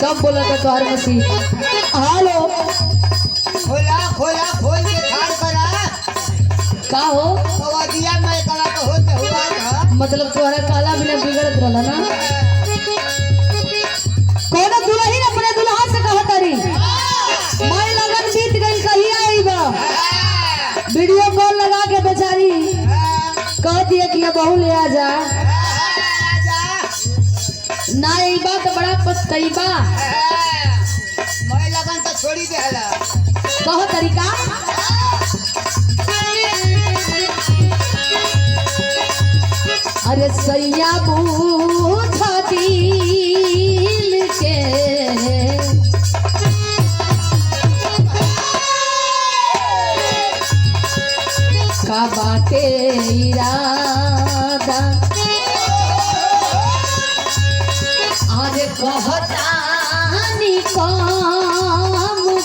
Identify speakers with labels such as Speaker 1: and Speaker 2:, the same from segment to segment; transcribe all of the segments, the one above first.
Speaker 1: सब बोला था तोहर मसीह। हेलो
Speaker 2: खोला खोला खोल के खाड़ करा
Speaker 1: का हो
Speaker 2: दिया मैं कला तो होते हुआ था।
Speaker 1: मतलब तोहरा काला बिना बिगड़त रहला ना। कोनो दुल्हन अपने दुल्हा से कहत रही मैं लगन बीत गई कहीं आईबा। वीडियो कॉल लगा के बेचारी कह दिया कि बहू ले आ जा ना आईबा तो बड़ा पछताईबा।
Speaker 2: मैं लगन तो छोड़ी देला
Speaker 1: कह तरीका अरे सैया बूझा दिल के का बाटे इरादा अरे कहता निकम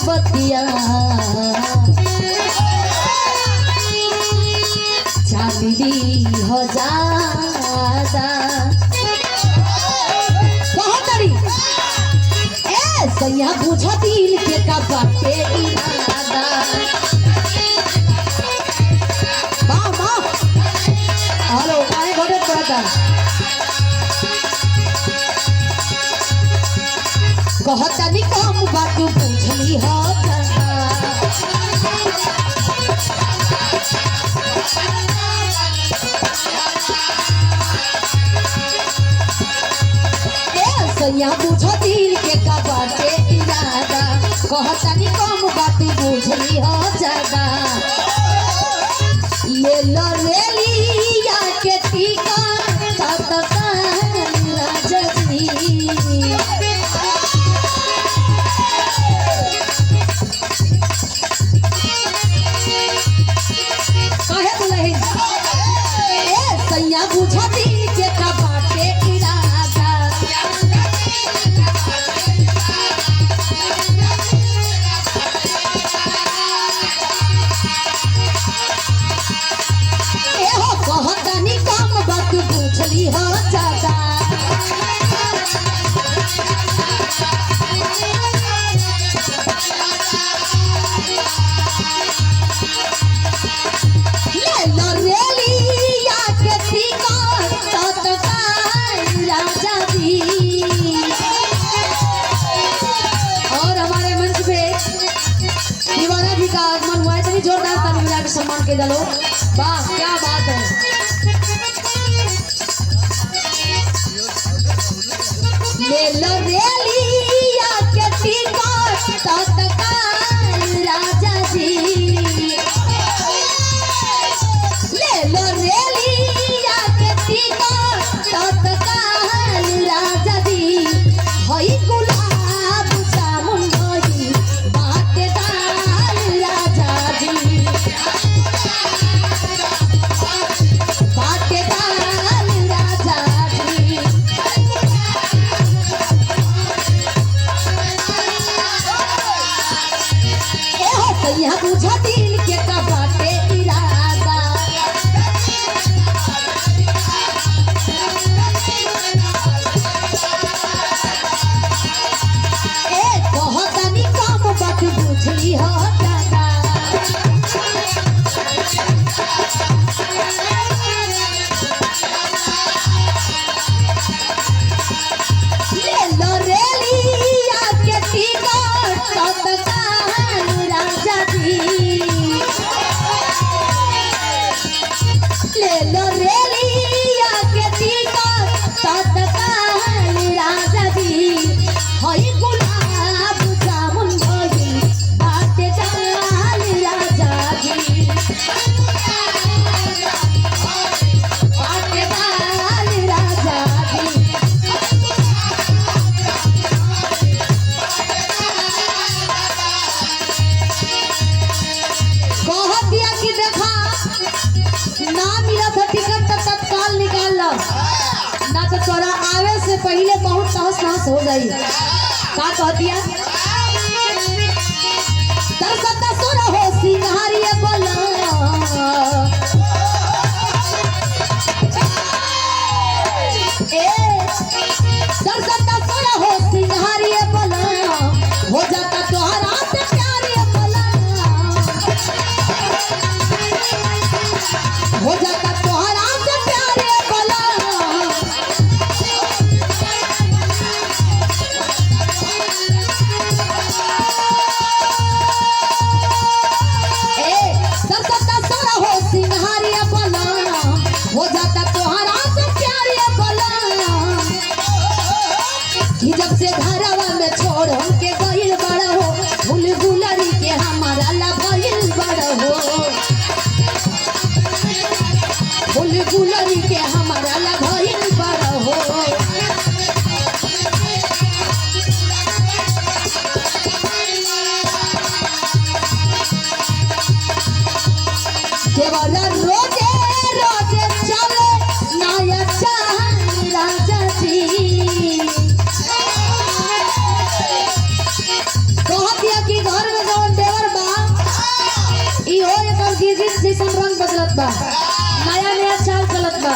Speaker 1: बतिया चांदी हो जादा कहतरी ए सैया बुझा दिल के का बाटे इरादा। वाह वाह हेलो काहे घोड़े पड़ता कहता निकम बात बुझली हो सैया बुझो दिल के का बाटे इरादा कहता नि कम बात बुझली हो ज्यादा। ले लो रेलिया के टीका राजा जी कहे बोले सैया बुझो दिल के का बाटे इरादा। कहतानी कम बात बुझली हो ज्यादा। ले लो रेलिया के टिकट तत्काल राजा जी। और हमारे मंच पे दीवाना जी का आगमन हुआ है। इतनी जोरदार ताली बजा के सम्मान के डालो। वाह क्या बात है। ले लो रेलिया के टिकट तत्काल राजा जी। ले लो रेलिया के टिकट तत्काल राजा जी। हई गुलाब जामुन भई बातेदार राजा जी। बातेदार राजा जी। सैया बुझा दिल के का बाटे इरादा। कहता नि कम बात बुझली हो ज्यादा। ले लो रेलिया के टिकट तत्काल राजा जी। ले लो रेलिया के टिकट तत्काल राजा जी। हई गुलाब जामुन भई बातेदार राजा जी। बातेदार राजा जी। कह दिया कि देखा ना मिला था टिकट तो तत्काल निकाल लो ना तो तोरा आवे से पहले बहुत तहस नहस हो गई। का कह दिया दर्शक सुर हो सिंहारिये बोला दर्शक सुर हो सिंहारिये बोला जब से घरवा में छोड़ हमके गइल बड़ हो फूल गुलरी के हमारा ला भइल बड़ हो फूल गुलरी के हमारा ला भइल बड़ हो देवाला रोजे रोजे चले नया चाहन राजा जी कहतिया कि घर में जवन देवर बा इहो एकर गिरगिट जैसन रंग बदलत बा नया नया चाल चलत बा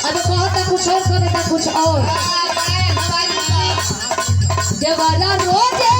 Speaker 1: अब कहता कुछ और कहता कुछ और देवाला रोजे